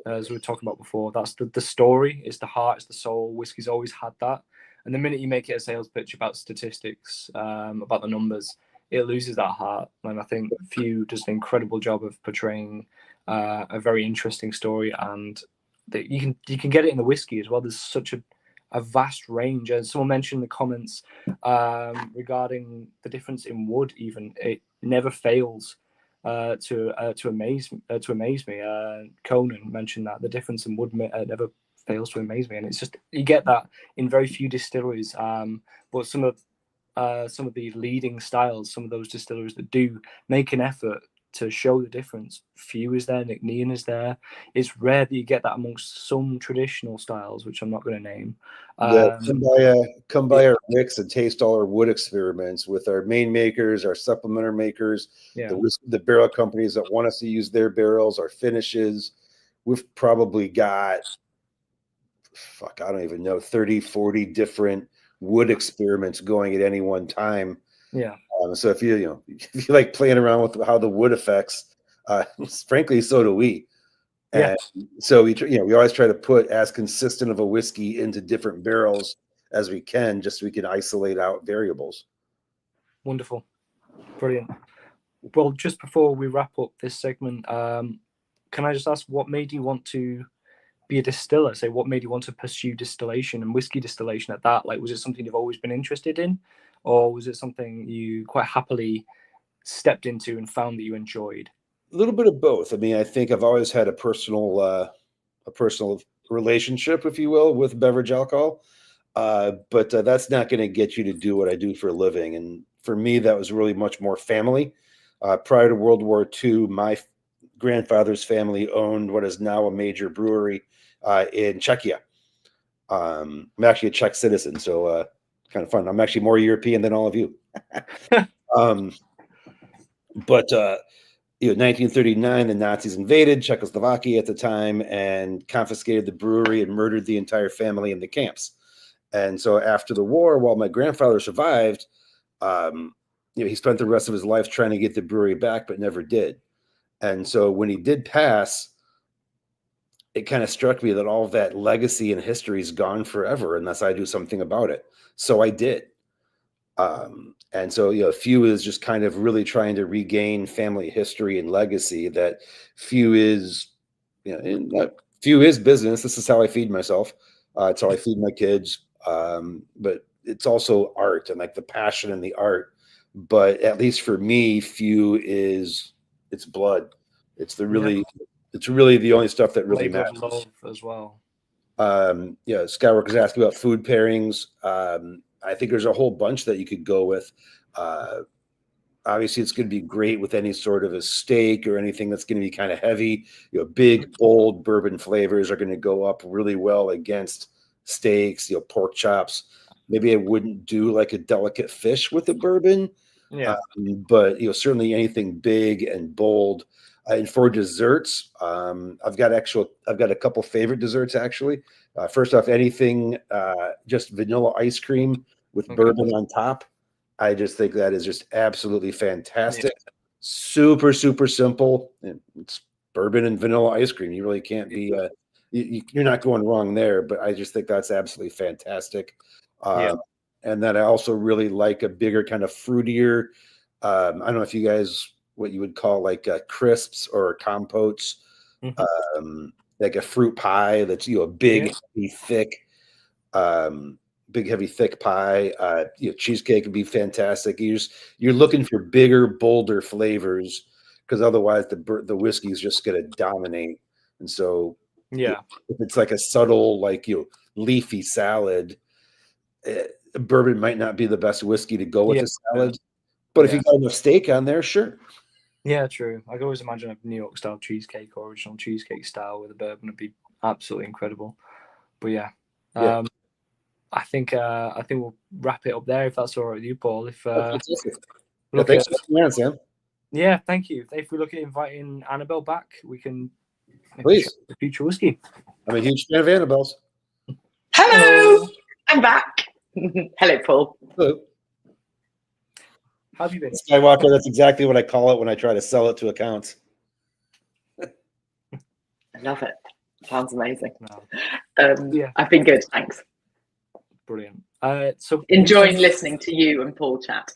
as we were talking about before, that's the story. It's the heart, it's the soul. Whiskey's always had that, and the minute you make it a sales pitch about statistics, about the numbers, it loses that heart. And I think FEW does an incredible job of portraying a very interesting story, and that you can get it in the whiskey as well. There's such a vast range, and someone mentioned in the comments regarding the difference in wood. Even it never fails to amaze me. Conan mentioned that the difference in wood never fails to amaze me, and it's just, you get that in very few distilleries. But some of the leading styles, some of those distilleries that do make an effort to show the difference, FEW is there, Nc'nean is there. It's rare that you get that amongst some traditional styles, which I'm not going to name. Come by our mix and taste all our wood experiments with our main makers, our supplementer makers, the barrel companies that want us to use their barrels, our finishes. We've probably got, I don't even know, 30, 40 different wood experiments going at any one time. So if you like playing around with how the wood affects, frankly, so do we. And so we always try to put as consistent of a whiskey into different barrels as we can, just so we can isolate out variables. Wonderful, brilliant. Well, just before we wrap up this segment, can I just ask, what made you want to be a distiller? Say, what made you want to pursue distillation and whiskey distillation at that? Like, was it something you've always been interested in, or was it something you quite happily stepped into and found that you enjoyed? A little bit of both. I mean, I think I've always had a personal relationship, if you will, with beverage alcohol. But that's not going to get you to do what I do for a living. And for me, that was really much more family. Prior to World War II, my grandfather's family owned what is now a major brewery in Czechia. I'm actually a Czech citizen, so kind of fun. I'm actually more European than all of you. But 1939, the Nazis invaded Czechoslovakia at the time and confiscated the brewery and murdered the entire family in the camps. And so after the war, while my grandfather survived, he spent the rest of his life trying to get the brewery back, but never did. And so when he did pass, it kind of struck me that all of that legacy and history is gone forever unless I do something about it. So I did. And so, FEW is just kind of really trying to regain family history and legacy that FEW is, FEW is business. This is how I feed myself. It's how I feed my kids. But it's also art and like the passion and the art. But at least for me, FEW it's blood. It's really the only stuff that really matters. Love as well. Skywork was asking about food pairings. I think there's a whole bunch that you could go with. Obviously, it's going to be great with any sort of a steak or anything that's going to be kind of heavy. Big, bold bourbon flavors are going to go up really well against steaks, pork chops. Maybe I wouldn't do like a delicate fish with a bourbon. Yeah. But certainly anything big and bold. And for desserts, I've got a couple favorite desserts actually. First off, anything just vanilla ice cream with bourbon on top. I just think that is just absolutely fantastic. Yeah. Super, super simple. It's bourbon and vanilla ice cream. You really can't be you're not going wrong there. But I just think that's absolutely fantastic. And then I also really like a bigger kind of fruitier. I don't know if you guys what you would call like crisps or compotes, like a fruit pie that's big, heavy, thick, thick pie. Cheesecake would be fantastic. You're looking for bigger, bolder flavors because otherwise the whiskey is just going to dominate. And so, if it's like a subtle, like leafy salad, bourbon might not be the best whiskey to go with a salad. But if you got enough steak on there, sure. Yeah, true. I can always imagine a New York style cheesecake or original cheesecake style with a bourbon would be absolutely incredible. But I think we'll wrap it up there if that's all right with you, Paul. If thanks for coming, Sam. Yeah, thank you. If we look at inviting Annabelle back, we can please the future whiskey. I'm a huge fan of Annabelle's. Hello. I'm back. Hello, Paul. Hello. How have you been? Skywalker, that's exactly what I call it when I try to sell it to accounts. I love it. Sounds amazing. No. I've been good, thanks. Brilliant. So enjoying listening to you and Paul chat.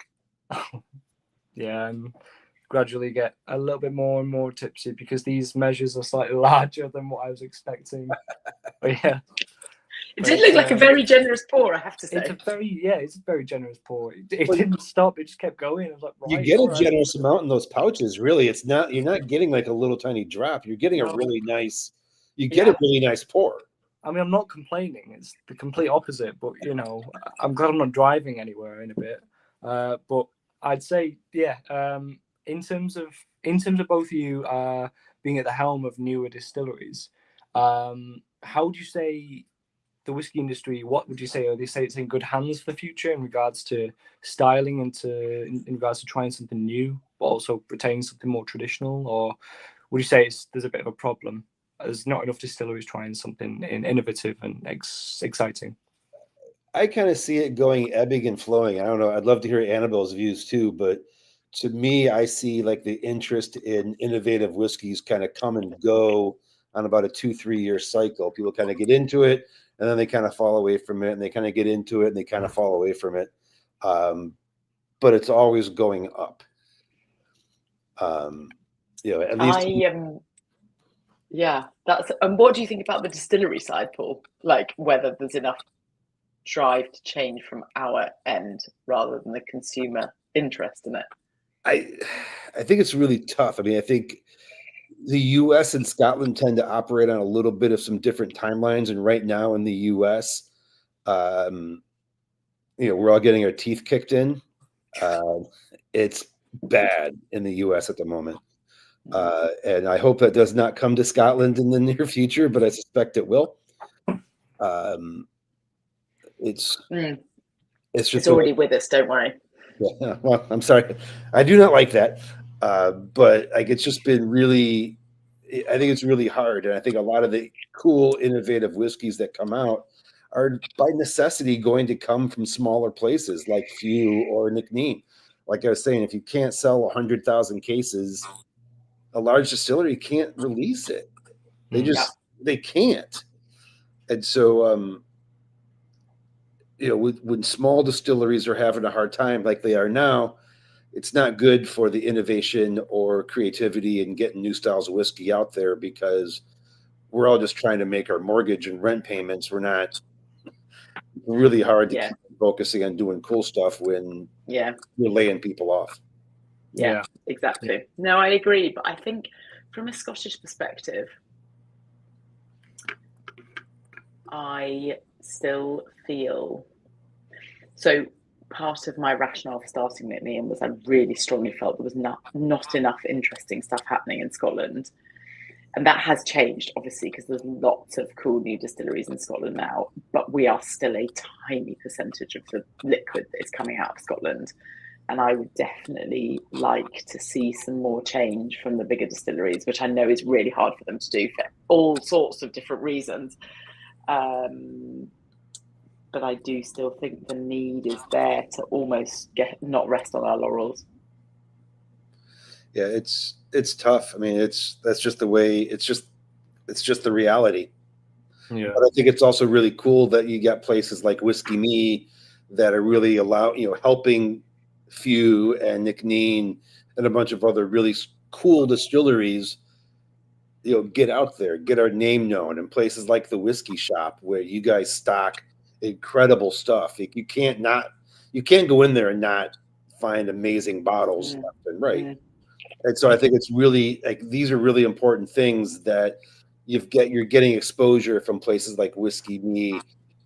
And gradually get a little bit more and more tipsy because these measures are slightly larger than what I was expecting. But it did look like a very generous pour, I have to say. It's a very generous pour. It didn't stop; it just kept going. I was like, you get a generous amount in those pouches. Really, you're not getting like a little tiny drop. You're getting a really nice. You get a really nice pour. I mean, I'm not complaining. It's the complete opposite. But I'm glad I'm not driving anywhere in a bit. But I'd say, in terms of both of you being at the helm of newer distilleries, how would you say the whiskey industry? What would you say? Are they say it's in good hands for the future in regards to styling and in regards to trying something new, but also retaining something more traditional? Or would you say there's a bit of a problem? There's not enough distilleries trying something innovative and exciting. I kind of see it going ebbing and flowing. I don't know. I'd love to hear Annabelle's views too, but to me, I see like the interest in innovative whiskeys kind of come and go on about a 2-3 year cycle. People kind of get into it and then they kind of fall away from it, and they kind of get into it and they kind of fall away from it. But it's always going up. At least Yeah, and what do you think about the distillery side, Paul? Like whether there's enough drive to change from our end rather than the consumer interest in it? I think it's really tough. I mean, I think the US and Scotland tend to operate on a little bit of some different timelines. And right now in the US, we're all getting our teeth kicked in. It's bad in the US at the moment. And I hope that does not come to Scotland in the near future, but I suspect it will. It's just it's already with us, don't worry. Yeah, well, I'm sorry. I do not like that. But like it's just been really, I think it's really hard. And I think a lot of the cool, innovative whiskeys that come out are by necessity going to come from smaller places like FEW or Nc'nean. Like I was saying, if you can't sell 100,000 cases, a large distillery can't release it. They can't. And so, when small distilleries are having a hard time like they are now, it's not good for the innovation or creativity and getting new styles of whiskey out there because we're all just trying to make our mortgage and rent payments. We're not really hard to keep focusing on doing cool stuff when you're laying people off. Yeah, exactly. No, I agree. But I think from a Scottish perspective, I still feel so. Part of my rationale for starting Nc'nean was I really strongly felt there was not enough interesting stuff happening in Scotland. And that has changed, obviously, because there's lots of cool new distilleries in Scotland now, but we are still a tiny percentage of the liquid that is coming out of Scotland. And I would definitely like to see some more change from the bigger distilleries, which I know is really hard for them to do for all sorts of different reasons. But I do still think the need is there to almost not rest on our laurels. Yeah, it's tough. I mean, that's just the way. It's just the reality. Yeah. But I think it's also really cool that you got places like Whiskey Me that are really helping FEW and Nc'nean and a bunch of other really cool distilleries, get out there, get our name known, and places like the Whiskey Shop where you guys stock incredible stuff. You can't go in there and not find amazing bottles left and right. And so I think it's really like these are really important things that you're getting exposure from places like Whiskey Me,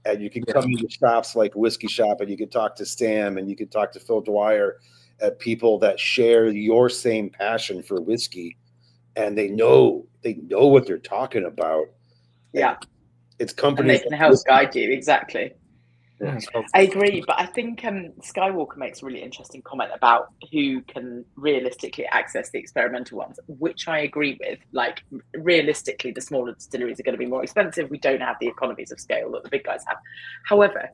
and you can come into shops like Whiskey Shop, and you can talk to Sam, and you can talk to Phil Dwyer, at people that share your same passion for whiskey, and they know what they're talking about. Yeah, it's companies and they can help guide you. Exactly. Yeah, I agree, but I think Skywalker makes a really interesting comment about who can realistically access the experimental ones, which I agree with. Like, realistically, the smaller distilleries are going to be more expensive. We don't have the economies of scale that the big guys have. However,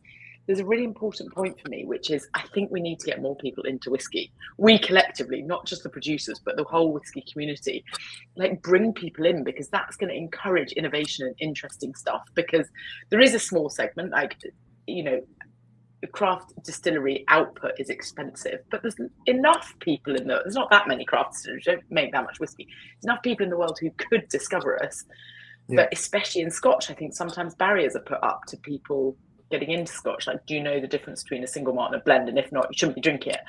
there's a really important point for me, which is I think we need to get more people into whiskey. We collectively, not just the producers, but the whole whiskey community, like bring people in, because that's going to encourage innovation and interesting stuff. Because there is a small segment, like, craft distillery output is expensive, but there's enough people there's not that many craft distilleries, don't make that much whiskey. There's enough people in the world who could discover us. But especially in Scotch, I think sometimes barriers are put up to people getting into Scotch. Like, do you know the difference between a single malt and a blend? And if not, you shouldn't be drinking it.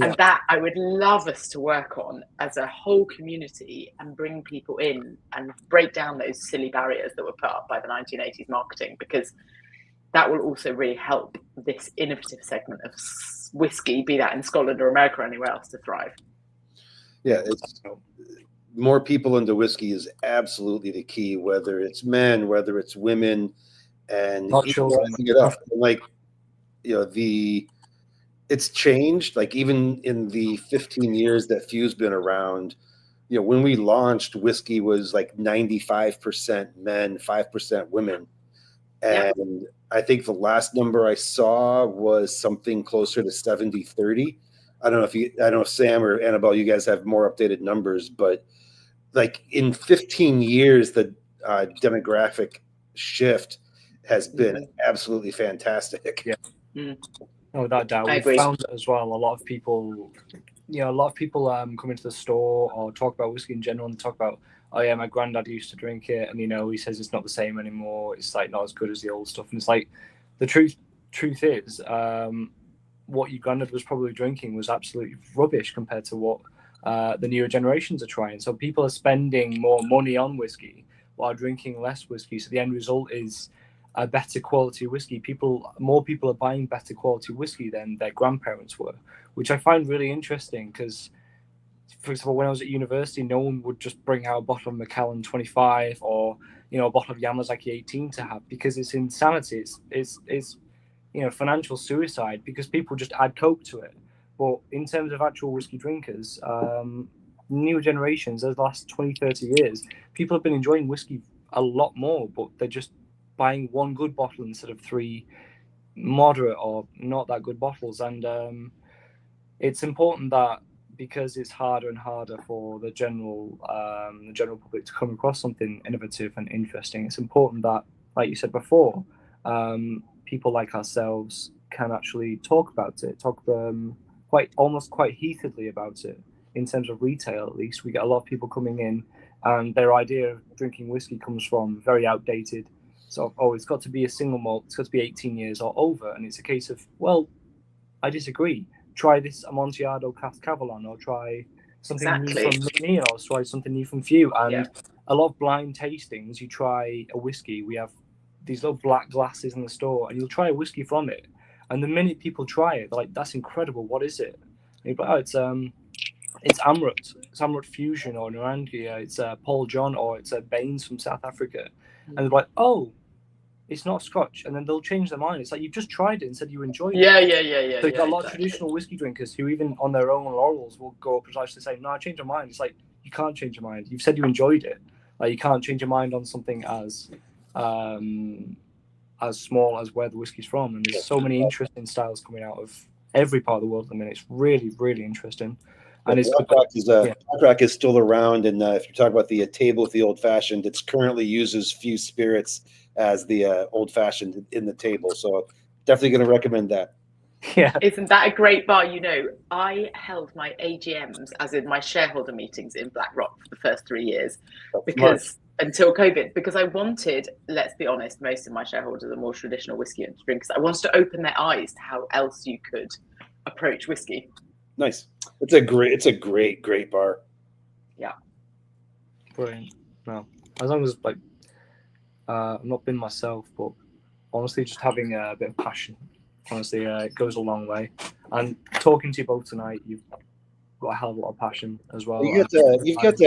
And that I would love us to work on as a whole community and bring people in and break down those silly barriers that were put up by the 1980s marketing, because that will also really help this innovative segment of whiskey, be that in Scotland or America or anywhere else, to thrive. Yeah, it's more people into whiskey is absolutely the key, whether it's men, whether it's women, and it up. And like, it's changed. Like, even in the 15 years that FEW's been around, when we launched, whiskey was like 95% men, 5% women. And I think the last number I saw was something closer to 70-30. I don't know if Sam or Annabelle, you guys have more updated numbers, but like in 15 years, the demographic shift has been absolutely fantastic. Yeah. No, without doubt. We've found it as well. A lot of people come into the store or talk about whiskey in general and talk about oh yeah, my granddad used to drink it, and he says it's not the same anymore. It's like not as good as the old stuff. And it's like the truth is, what your granddad was probably drinking was absolutely rubbish compared to what the newer generations are trying. So people are spending more money on whiskey while drinking less whiskey. So the end result is a better quality whiskey. More people are buying better quality whiskey than their grandparents were, which I find really interesting because, for example, when I was at university, no one would just bring out a bottle of Macallan 25 or a bottle of Yamazaki 18 to have, because it's insanity. It's financial suicide, because people just add Coke to it. But in terms of actual whiskey drinkers, newer generations, over the last 20, 30 years, people have been enjoying whiskey a lot more, but they're just buying one good bottle instead of three moderate or not that good bottles. And it's important that, because it's harder and harder for the general public to come across something innovative and interesting, it's important that, like you said before, people like ourselves can actually talk about it, quite heatedly about it. In terms of retail, at least, we get a lot of people coming in, and their idea of drinking whiskey comes from very outdated. So, it's got to be a single malt, it's got to be 18 years or over, and it's a case of, well, I disagree. Try this Amontillado Cask Cavallon, or try something new from Nc'nean, or try something new from FEW. And a lot of blind tastings, you try a whiskey. We have these little black glasses in the store, and you'll try a whiskey from it. And the minute people try it, they're like, "That's incredible! What is it?" And you're like, "Oh, it's Amrut. It's Amrut Fusion, or Narangia. It's Paul John, or it's Baines from South Africa." And they're like, "Oh, it's not Scotch," and then they'll change their mind. It's like, you've just tried it and said you enjoyed it. Yeah. So you've got a lot of traditional whiskey drinkers who, even on their own laurels, will go up and actually say, "No, I changed my mind." It's like, you can't change your mind. You've said you enjoyed it. Like, you can't change your mind on something as small as where the whiskey's from. And there's so many interesting styles coming out of every part of the world at the minute. It's really, really interesting. And Black is still around, and if you talk about the table with the old fashioned, it currently uses FEW spirits as the old fashioned in the table. So definitely going to recommend that. Yeah, isn't that a great bar? I held my AGMs, as in my shareholder meetings, in BlackRock for the first 3 years, until COVID, because I wanted, let's be honest, most of my shareholders are more traditional whiskey drinkers. I wanted to open their eyes to how else you could approach whiskey. Nice. It's a great bar. Yeah. Brilliant. No, as long as I've not been myself, but honestly, just having a bit of passion, honestly, it goes a long way. And talking to you both tonight, you've got a hell of a lot of passion as well. You've got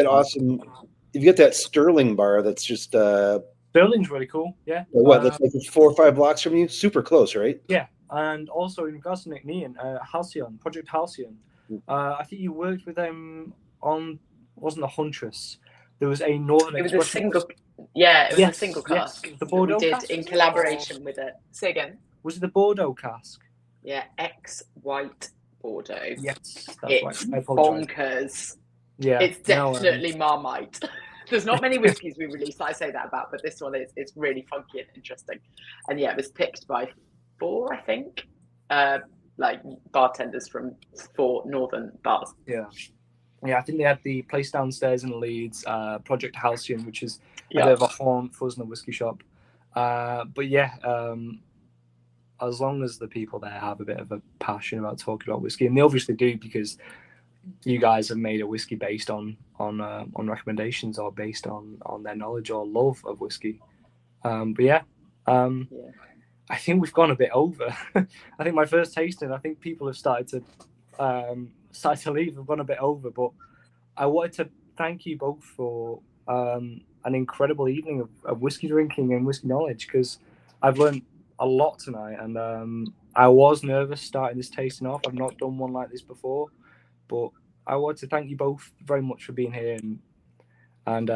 that Sterling bar that's just Sterling's really cool. Yeah. That's like 4 or 5 blocks from you. Super close, right? Yeah. And also, in regards to Nc'nean, Project Halcyon, I think you worked with them on, wasn't a Huntress. There was a Northern. It was a single. Yeah, it was a single cask. The Bordeaux we did cask, in collaboration with it. Say again. Was it the Bordeaux cask? Yeah, white Bordeaux. Yes, that's it's right. bonkers. Yeah, it's definitely Marmite. There's not many whiskies we release that I say that about, but this one it's really funky and interesting. And yeah, it was picked by 4, I think, bartenders from 4 northern bars. Yeah, I think they had the place downstairs in Leeds, Project Halcyon, which is a bit of a haunt for us in a whiskey shop. But yeah, as long as the people there have a bit of a passion about talking about whiskey, and they obviously do, because you guys have made a whiskey based on recommendations, or based on their knowledge or love of whiskey. I think we've gone a bit over. I think my first tasting, I think people have started to leave. We've gone a bit over, but I wanted to thank you both for an incredible evening of whiskey drinking and whiskey knowledge, because I've learned a lot tonight, and I was nervous starting this tasting off. I've not done one like this before, but I want to thank you both very much for being here and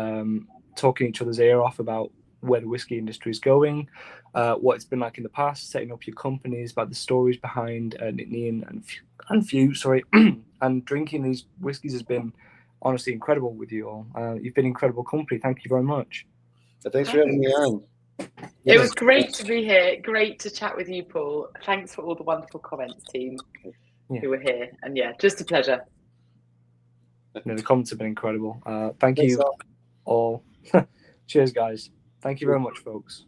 talking each other's ear off about where the whiskey industry is going, what it's been like in the past, setting up your companies, about the stories behind Nc'nean and FEW, and drinking these whiskies has been honestly incredible with you all. You've been incredible company. Thank you very much. Thanks for having me on. It was great to be here. Great to chat with you, Paul. Thanks for all the wonderful comments, team, who were here. And yeah, just a pleasure. The comments have been incredible. Thank you. all. Cheers, guys. Thank you very much, folks.